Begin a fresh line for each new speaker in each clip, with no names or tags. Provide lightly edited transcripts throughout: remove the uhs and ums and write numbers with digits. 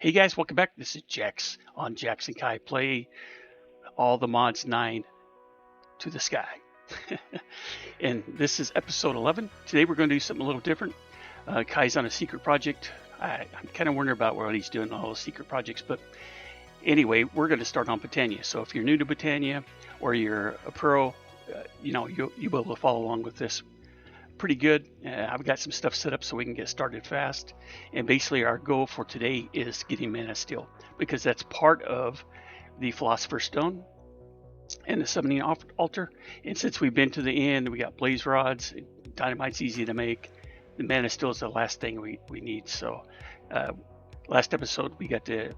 Hey guys, welcome back. This is Jax on Jax and Kai Play all the mods 9 to the sky. And this is episode 11. Today we're going to do something a little different. Kai's on a secret project. I'm kind of wondering about what he's doing on all the secret projects, but anyway, we're going to start on Botania. So if you're new to Botania or you're a pro, you'll be able to follow along with this pretty good. I've got some stuff set up so we can get started fast. And basically our goal for today is getting mana steel, because that's part of the Philosopher Stone and the summoning altar. And since we've been to the end, we got blaze rods, dynamite's easy to make. The mana steel is the last thing we need. So last episode we got the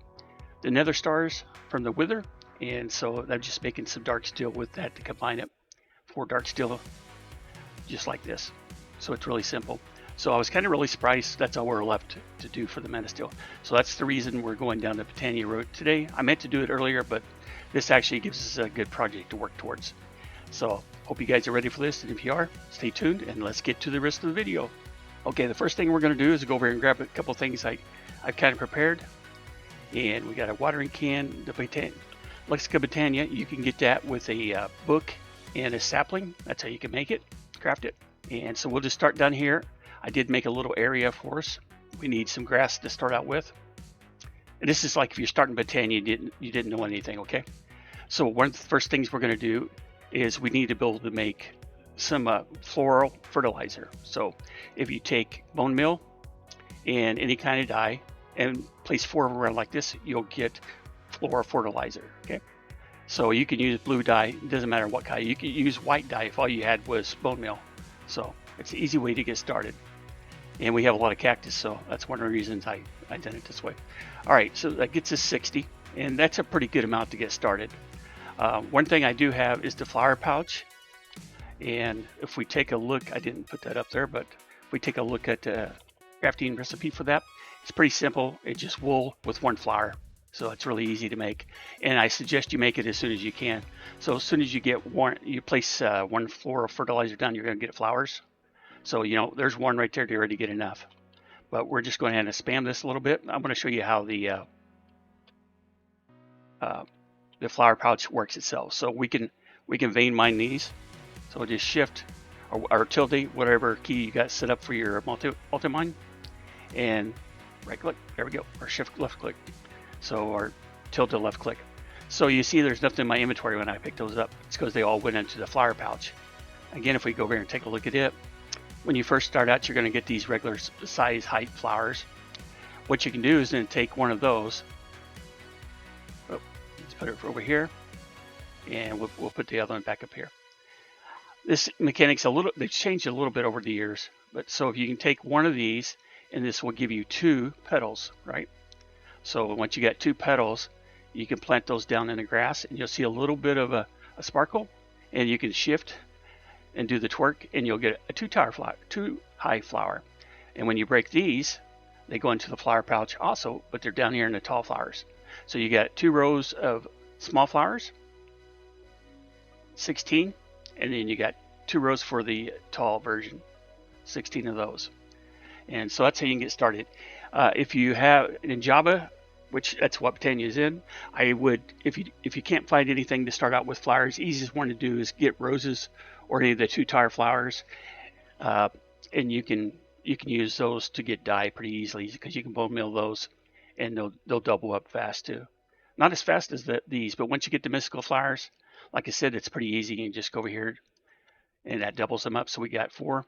nether stars from the wither, and so I'm just making some dark steel with that to combine it for dark steel, just like this. So it's really simple. So I was kind of really surprised that's all we're left to do for the mana steel. So that's the reason we're going down the Botania road today. I meant to do it earlier, but this actually gives us a good project to work towards. So hope you guys are ready for this, and if you are, stay tuned and let's get to the rest of the video. Okay, the first thing we're going to do is go over here and grab a couple things I've kind of prepared. And we got a watering can, the Botania. You can get that with a book and a sapling. That's how you can make it, craft it. And so we'll just start down here. I did make a little area for us. We need some grass to start out with. And this is like if you're starting Botania, you didn't know anything, okay? So one of the first things we're going to do is we need to be able to make some floral fertilizer. So if you take bone meal and any kind of dye and place 4 around like this, you'll get floral fertilizer, okay? So you can use blue dye, it doesn't matter what kind. You can use white dye if all you had was bone meal. So it's an easy way to get started. And we have a lot of cactus, so that's one of the reasons I did it this way. All right, so that gets us 60, and that's a pretty good amount to get started. One thing I do have is the flower pouch. And if we take a look, I didn't put that up there, but if we take a look at the crafting recipe for that, it's pretty simple. It's just wool with 1 flower. So it's really easy to make. And I suggest you make it as soon as you can. So as soon as you get one, you place 1 floral fertilizer down, you're going to get flowers. So, there's 1 right there to already get enough. But we're just going to spam this a little bit. I'm going to show you how the flower pouch works itself. So we can vein mine these. So we'll just shift or tilde, whatever key you got set up for your multi-mine, and right click, there we go, or shift left click. So, or tilde left click. So you see there's nothing in my inventory when I pick those up. It's because they all went into the flower pouch. Again, if we go over here and take a look at it, when you first start out, you're going to get these regular size height flowers. What you can do is then take one of those. Oh, let's put it over here, and we'll put the other one back up here. This mechanic's they've changed a little bit over the years, but so if you can take one of these, and this will give you 2 petals, right? So once you got 2 petals, you can plant those down in the grass, and you'll see a little bit of a sparkle, and you can shift and do the twerk, and you'll get a 2 high flower. And when you break these, they go into the flower pouch also, but they're down here in the tall flowers. So you got 2 rows of small flowers, 16, and then you got 2 rows for the tall version, 16 of those. And so that's how you can get started. If you have in Java, which that's what Botania is in, I would, if you can't find anything to start out with flowers, easiest one to do is get roses or any of the 2-tire flowers, and you can use those to get dye pretty easily, because you can bone meal those, and they'll double up fast too. Not as fast as these, but once you get the mystical flowers, like I said, it's pretty easy. You can just go over here, and that doubles them up. So we got 4.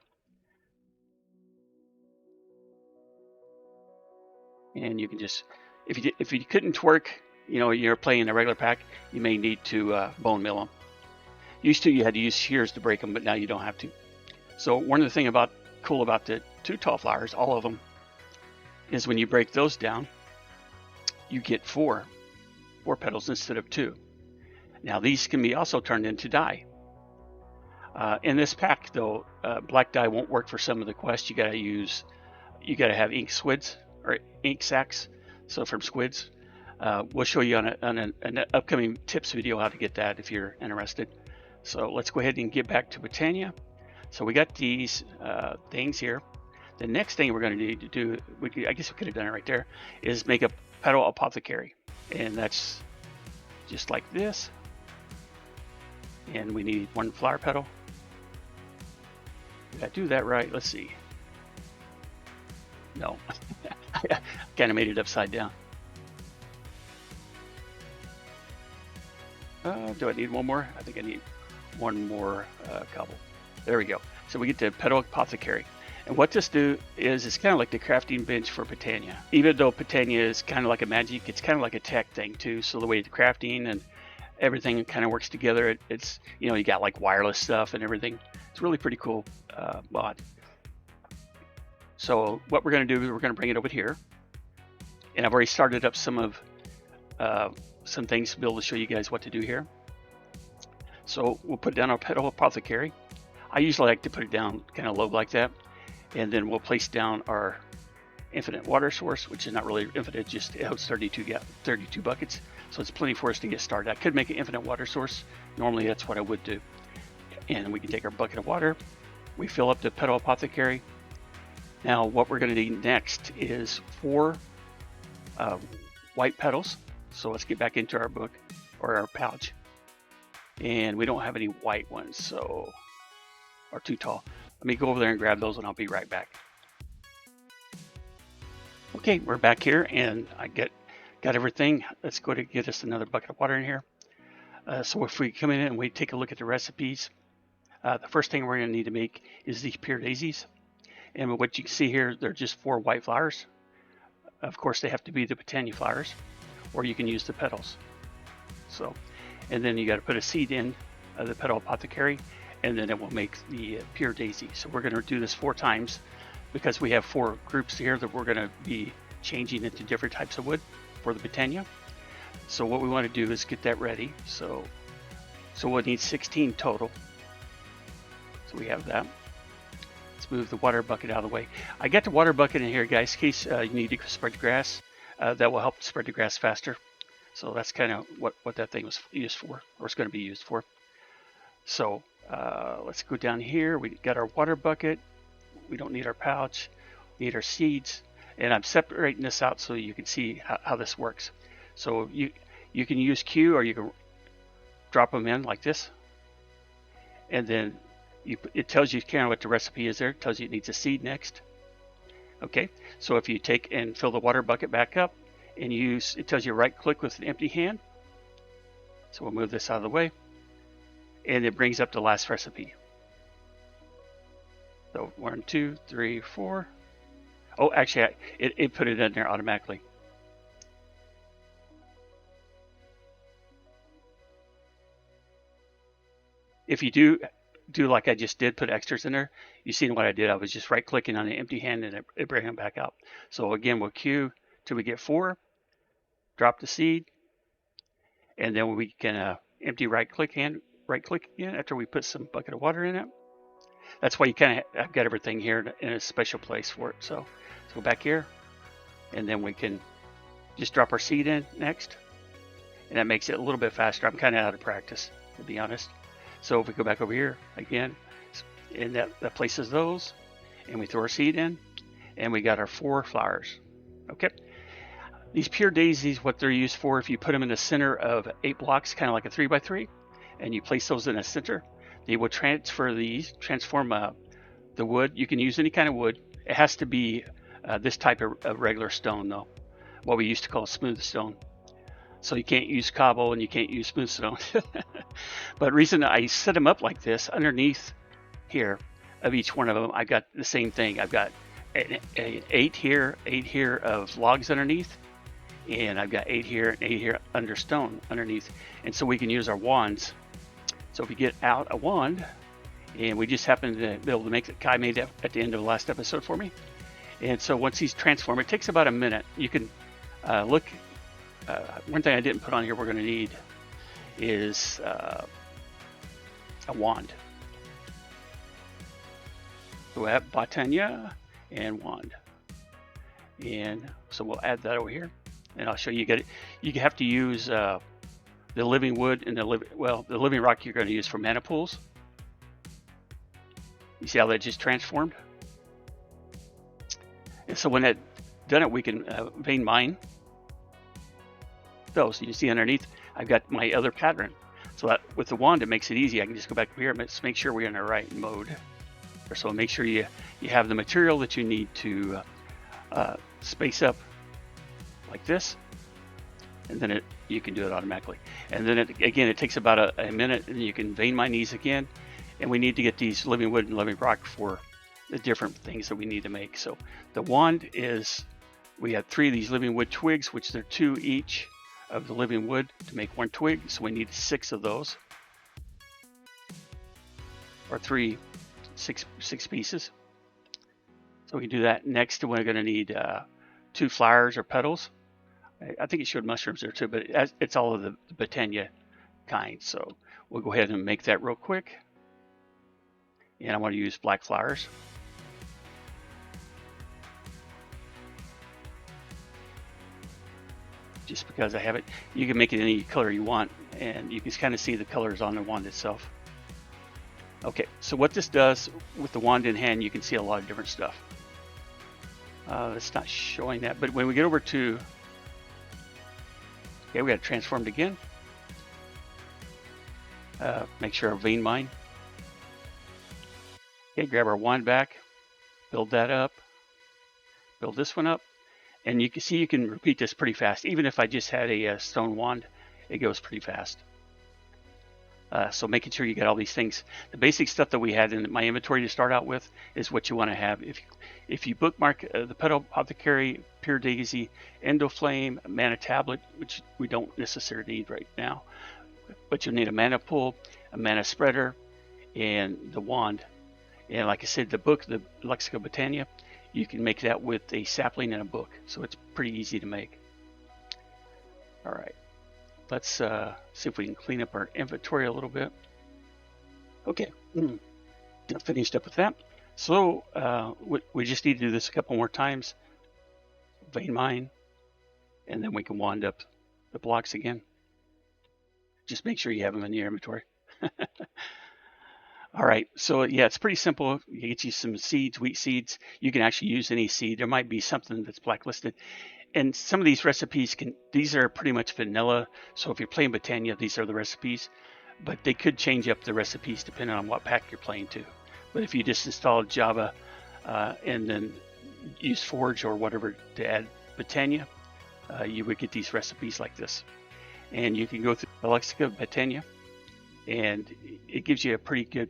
And you can just, if you couldn't twerk, you're playing a regular pack, you may need to bone meal them. Used to, you had to use shears to break them, but now you don't have to. So one of the things cool about the 2 tall flowers, all of them, is when you break those down, you get 4 petals instead of 2. Now these can be also turned into dye. In this pack though, black dye won't work for some of the quests. You gotta have ink squids or ink sacs. So from squids, we'll show you on an upcoming tips video how to get that if you're interested. So let's go ahead and get back to Botania. So we got these things here. The next thing we're going to need to do, I guess we could have done it right there, is make petal apothecary, and that's just like this. And we need 1 flower petal. Did I do that right? Let's see. No, I kind of made it upside down. Do I need one more? I think I need one more cobble. There we go. So we get to petal apothecary. And what this do is it's kind of like the crafting bench for Botania. Even though Botania is kind of like a magic, it's kind of like a tech thing too. So the way the crafting and everything kind of works together, it's, you know, you got like wireless stuff and everything. It's really pretty cool mod. So what we're going to do is we're going to bring it over here. And I've already started up some things to be able to show you guys what to do here. So we'll put down our petal apothecary. I usually like to put it down kind of low like that. And then we'll place down our infinite water source, which is not really infinite, just it holds 32 buckets. So it's plenty for us to get started. I could make an infinite water source. Normally that's what I would do. And we can take our bucket of water. We fill up the petal apothecary. Now what we're going to need next is 4 white petals. So let's get back into our book or our pouch. And we don't have any white ones, so are too tall. Let me go over there and grab those and I'll be right back. Okay, we're back here and I got everything. Let's go to get us another bucket of water in here. So if we come in and we take a look at the recipes, the first thing we're going to need to make is these pure daisies. And what you can see here, they're just 4 white flowers. Of course, they have to be the Botania flowers, or you can use the petals. So, and then you got to put a seed in the petal apothecary, and then it will make the pure daisy. So we're going to do this 4 times because we have 4 groups here that we're going to be changing into different types of wood for the Botania. So what we want to do is get that ready. So we'll need 16 total. So we have that. Let's move the water bucket out of the way. I got the water bucket in here, guys, in case you need to spread the grass. That will help spread the grass faster. So that's kind of what that thing was used for, or it's going to be used for. So let's go down here. We got our water bucket. We don't need our pouch. We need our seeds. And I'm separating this out so you can see how this works. So you can use Q, or you can drop them in like this. And then it tells you kind of what the recipe is there. It tells you it needs a seed next. Okay, so if you take and fill the water bucket back up and it tells you right click with an empty hand. So we'll move this out of the way. And it brings up the last recipe. So 1, 2, 3, 4. Oh, actually, it put it in there automatically. If you do like I just did, put extras in there, you seen what I did. I was just right clicking on the empty hand and it bring them back out. So again, we'll queue till we get 4, drop the seed, and then we can empty right click again after we put some bucket of water in it. That's why I've got everything here in a special place for it. So let's go back here, and then we can just drop our seed in next, and that makes it a little bit faster. I'm kind of out of practice, to be honest. So if we go back over here again, and that places those, and we throw our seed in, and we got our 4 flowers. Okay. These pure daisies, what they're used for, if you put them in the center of 8 blocks, kind of like a 3x3, and you place those in the center, they will transform the wood. You can use any kind of wood. It has to be this type of regular stone, though, what we used to call smooth stone. So you can't use cobble and you can't use smooth stone. But the reason I set them up like this, underneath here of each one of them, I got the same thing. I've got 8 here of logs underneath, and I've got 8 here and 8 here under stone underneath. And so we can use our wands. So if we get out a wand, and we just happen to be able to make it, Kai made it at the end of the last episode for me. And so once he's transformed, it takes about a minute. You can look. One thing I didn't put on here we're going to need is a wand. So we have Botania and wand. And so we'll add that over here. And I'll show you. You have to use the living wood and the living rock you're going to use for mana pools. You see how that just transformed? And so when that done it, we can vein mine. those. You can see underneath, I've got my other pattern. So that with the wand, it makes it easy. I can just go back here and let's make sure we're in the right mode. So make sure you have the material that you need to space up like this, and then you can do it automatically. And then again, it takes about a minute, and you can vein mine these again. And we need to get these living wood and living rock for the different things that we need to make. So the wand is, we have 3 of these living wood twigs, which they're 2 each of the living wood to make 1 twig. So we need 6 of those, or 6 pieces. So we can do that. Next, we're going to need 2 flowers or petals. I think it showed mushrooms there too, but it's all of the Botania kind. So we'll go ahead and make that real quick. And I want to use black flowers. Just because I have it. You can make it any color you want, and you can kind of see the colors on the wand itself. Okay, so what this does with the wand in hand, you can see a lot of different stuff. It's not showing that, but when we get over to, okay, we got to transform it again. Make sure our vein mine. Okay, grab our wand back, build that up, build this one up, and you can see you can repeat this pretty fast. Even if I just had a stone wand, it goes pretty fast. So making sure you get all these things. The basic stuff that we had in my inventory to start out with is what you want to have. If you bookmark the Petal Apothecary, Pure Daisy, Endoflame, Mana Tablet, which we don't necessarily need right now, but you'll need a mana pool, a mana spreader, and the wand. And like I said, the book, the Lexica Botania, you can make that with a sapling and a book. So it's pretty easy to make. All right. Let's see if we can clean up our inventory a little bit. Okay, finished up with that. So we just need to do this a couple more times. Vein mine, and then we can wand up the blocks again. Just make sure you have them in your inventory. All right, so yeah, it's pretty simple. You get you some seeds, wheat seeds. You can actually use any seed. There might be something that's blacklisted. And some of these recipes these are pretty much vanilla. So if you're playing Botania, these are the recipes. But they could change up the recipes depending on what pack you're playing to. But if you just install Java and then use Forge or whatever to add Botania, you would get these recipes like this. And you can go through the Lexica Botania, and it gives you a pretty good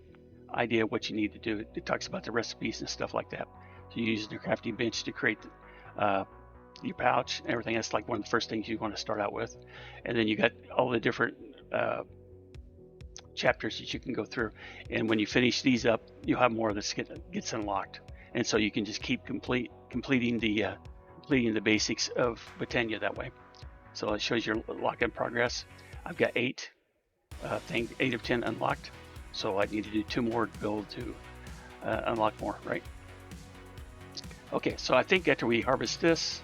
idea of what you need to do. It talks about the recipes and stuff like that. So you use your crafting bench to create your pouch and everything. That's like one of the first things you want to start out with. And then you got all the different chapters that you can go through. And when you finish these up, you'll have more of this gets unlocked. And so you can just keep completing the basics of Botania that way. So it shows your lock in progress. I've got 8 of 10 unlocked. So I need to do 2 more to be able to unlock more, right? Okay, so I think after we harvest this,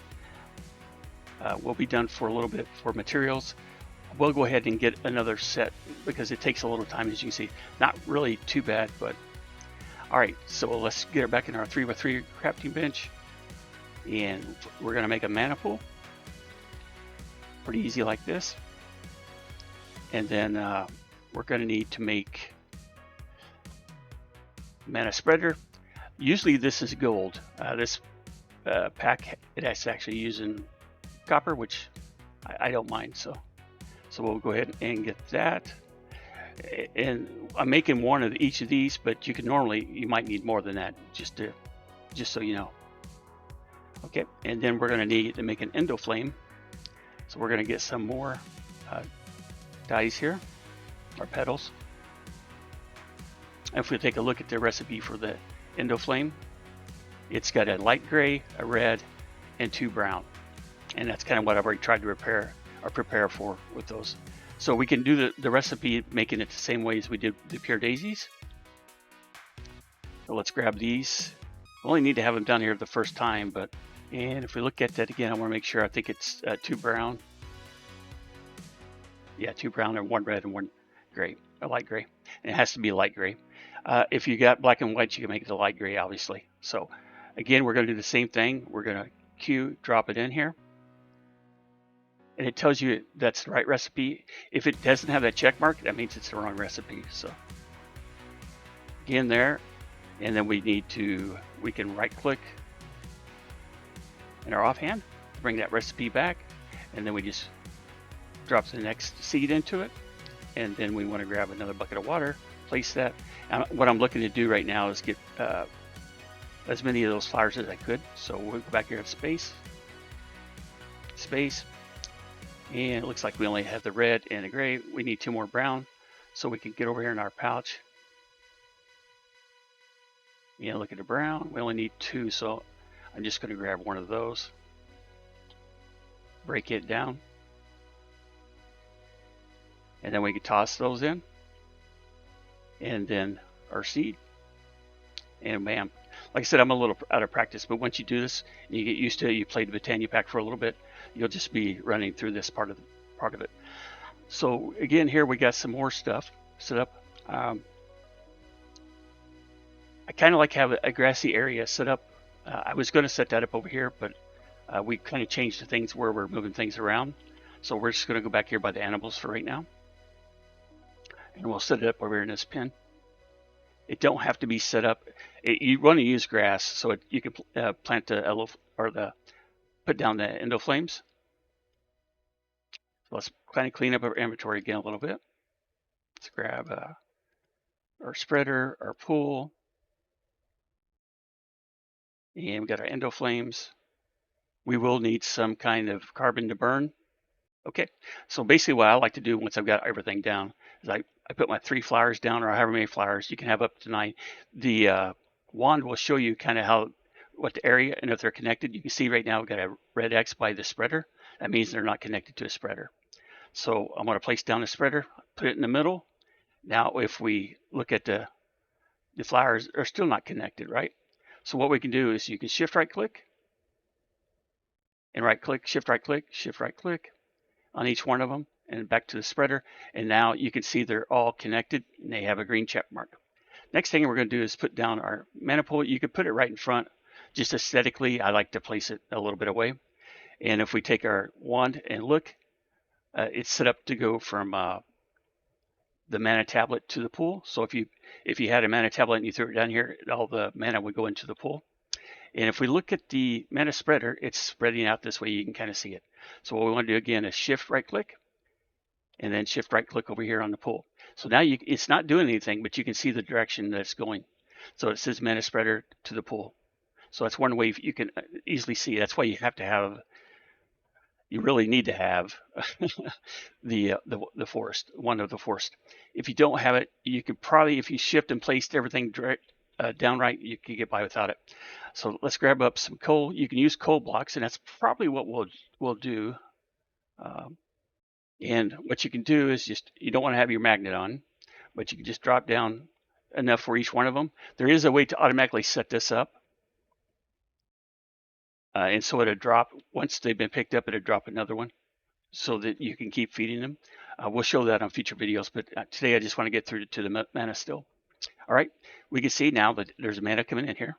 we'll be done for a little bit for materials. We'll go ahead and get another set because it takes a little time, as you can see. Not really too bad, but all right. So let's get it back in our 3x3 crafting bench, and we're going to make a mana pool. Pretty easy like this. And then we're going to need to make mana spreader. Usually this is gold. This pack, it's actually using copper, which I don't mind. So we'll go ahead and get that. And I'm making one of each of these, but you might need more than that, just so you know. Okay, and then we're going to need to make an endoflame. So we're going to get some more dyes here, or petals. If we take a look at the recipe for the endoflame, it's got a light gray, a red, and 2 brown. And that's kind of what I've already tried to prepare for with those. So we can do the recipe making it the same way as we did the pure daisies. So let's grab these. We only need to have them down here the first time, and if we look at that again, I want to make sure. I think it's 2 brown. Yeah, 2 brown and 1 red and 1 gray, a light gray. And it has to be light gray. If you got black and white, you can make it a light gray, obviously. So again, we're going to do the same thing. We're going to drop it in here. and it tells you that's the right recipe. If it doesn't have that check mark, that means it's the wrong recipe. So again there, and then we can right click in our offhand, bring that recipe back, and then we just drop the next seed into it, and then we want to grab another bucket of water, place that. What I'm looking to do right now is get as many of those flowers as I could. So we'll go back here at space, and it looks like we only have the red and the gray. We need 2 more brown, so we can get over here in our pouch. And look at the brown. We only need 2, so I'm just going to grab one of those, break it down, and then we can toss those in, and then our seed, and bam. Like I said, I'm a little out of practice, but once you do this and you get used to it, you play the Botania pack for a little bit, you'll just be running through this part of it. So again, here we got some more stuff set up. I kind of like have a grassy area set up. I was going to set that up over here, but we kind of changed the things where we're moving things around. So we're just going to go back here by the animals for right now, and we'll set it up over here in this pin. It don't have to be set up. You want to use grass, so you can plant put down the endo flames. So let's kind of clean up our inventory again a little bit. Let's grab our spreader, our pool, and we got our endo flames. We will need some kind of carbon to burn. Okay, so basically what I like to do once I've got everything down is I put my 3 flowers down, or however many flowers. You can have up to 9. The wand will show you kind of what the area, and if they're connected. You can see right now we've got a red X by the spreader. That means they're not connected to a spreader. So I'm going to place down the spreader, put it in the middle. Now if we look at the flowers, are still not connected, right? So what we can do is you can shift right click and right click, shift right click, shift right click on each one of them, and back to the spreader, and now you can see they're all connected and they have a green check mark. Next thing we're going to do is put down our mana pool. You could put it right in front. Just aesthetically, I like to place it a little bit away. And if we take our wand and look, it's set up to go from the mana tablet to the pool. So if you had a mana tablet and you threw it down here, all the mana would go into the pool. And if we look at the mana spreader, it's spreading out this way. You can kind of see it. So what we want to do again is shift right click, and then shift right click over here on the pool. So now it's not doing anything, but you can see the direction that it's going. So it says mana spreader to the pool. So that's one way you can easily see. That's why you really need to have the forest, one of the forest. If you don't have it, you could probably, if you shift and placed everything direct down right, you can get by without it. So let's grab up some coal. You can use coal blocks, and that's probably what we'll do. And what you can do is you don't want to have your magnet on, but you can just drop down enough for each one of them. There is a way to automatically set this up. And so it'll drop, once they've been picked up, it'll drop another one so that you can keep feeding them. We'll show that on future videos, but today I just want to get through to the mana still. All right, we can see now that there's mana coming in here.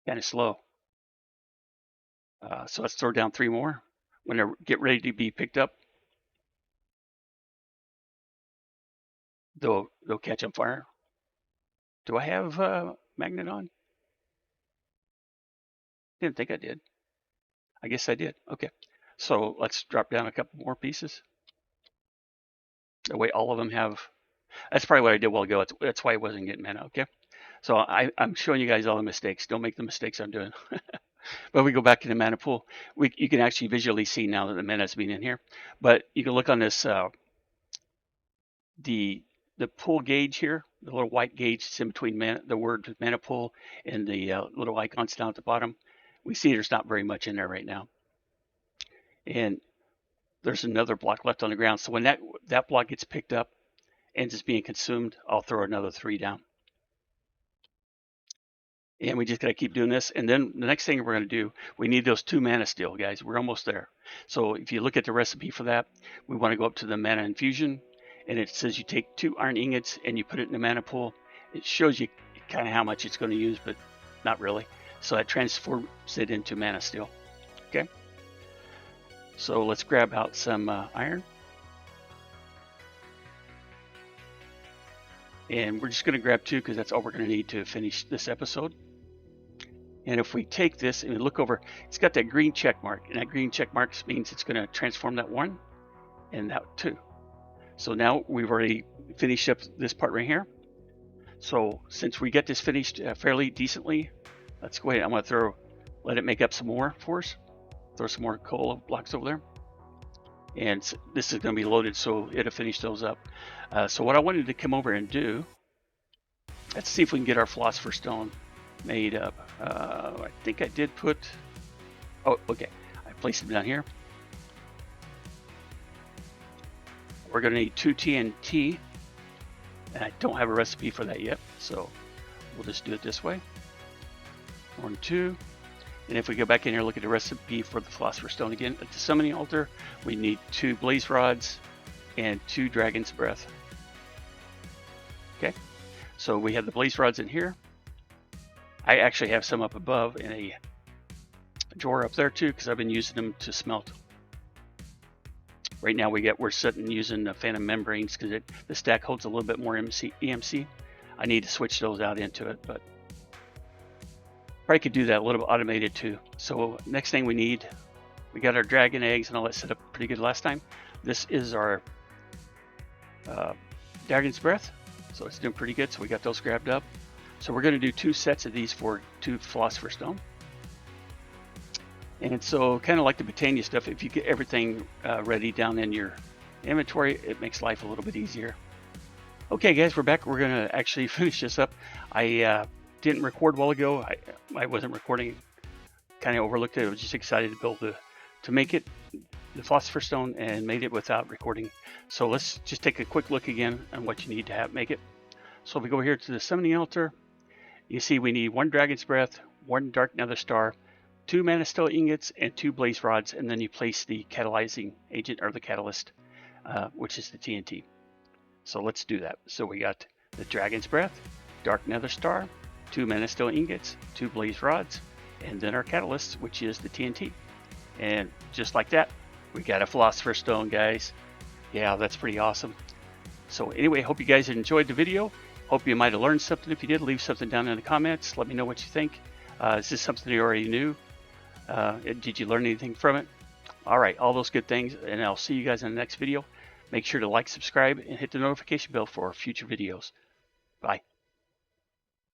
Kind of slow. So let's throw down 3 more. When they get ready to be picked up, they'll catch on fire. Do I have magnet on? Didn't think I did. I guess I did. Okay, so let's drop down a couple more pieces. That way all of them have. That's probably what I did a while ago. That's why I wasn't getting mana. Okay, so I'm showing you guys all the mistakes. Don't make the mistakes I'm doing. But we go back to the mana pool. You can actually visually see now that the mana's being in here. But you can look on this the pool gauge here, the little white gauge that's in between the word mana pool and the little icons down at the bottom. We see there's not very much in there right now. And there's another block left on the ground. So when that block gets picked up and is being consumed, I'll throw another 3 down. And we just got to keep doing this. And then the next thing we're going to do, we need those 2 mana steel, guys. We're almost there. So if you look at the recipe for that, we want to go up to the mana infusion. And it says you take 2 iron ingots and you put it in the mana pool. It shows you kind of how much it's going to use, but not really. So that transforms it into mana steel. Okay. So let's grab out some iron. And we're just going to grab 2 because that's all we're going to need to finish this episode. And if we take this and we look over, it's got that green check mark. And that green check mark means it's going to transform that 1 and that 2. So now we've already finished up this part right here. So since we get this finished fairly decently, let's go ahead. I'm going to let it make up some more for us. Throw some more coal blocks over there. And this is going to be loaded, so it'll finish those up. So what I wanted to come over and do, let's see if we can get our Philosopher Stone made up. I think I did put, oh, okay. I placed them down here. We're going to need 2 TNT. And I don't have a recipe for that yet, so we'll just do it this way. 1, 2. And if we go back in here and look at the recipe for the Philosopher Stone again, at the summoning altar, we need 2 blaze rods and 2 dragon's breath. Okay, so we have the blaze rods in here. I actually have some up above in a drawer up there too, because I've been using them to smelt. Right now we're sitting using the phantom membranes because the stack holds a little bit more EMC. I need to switch those out into it, but probably could do that a little bit automated too. So next thing we need, we got our dragon eggs and all that set up pretty good last time. This is our dragon's breath, so it's doing pretty good. So we got those grabbed up. So we're going to do 2 sets of these for 2 Philosopher Stone. And so kind of like the Botania stuff, if you get everything ready down in your inventory, it makes life a little bit easier. Okay guys, we're back. We're going to actually finish this up. I didn't record a while ago. I wasn't recording, kind of overlooked it. I was just excited to build to make it the Philosopher Stone and made it without recording. So let's just take a quick look again on what you need to make it. So if we go here to the summoning altar, you see we need 1 dragon's breath, 1 dark nether star, 2 mana stone ingots, and 2 blaze rods, and then you place the catalyzing agent or the catalyst, which is the TNT. So let's do that. So we got the dragon's breath, dark nether star, 2 mana stone ingots, 2 blaze rods, and then our catalyst, which is the TNT. And just like that, we got a Philosopher Stone, guys. Yeah, that's pretty awesome. So anyway, hope you guys enjoyed the video. Hope you might have learned something. If you did, leave something down in the comments. Let me know what you think. Is this something you already knew? Did you learn anything from it? All right, all those good things, and I'll see you guys in the next video. Make sure to like, subscribe, and hit the notification bell for future videos. Bye.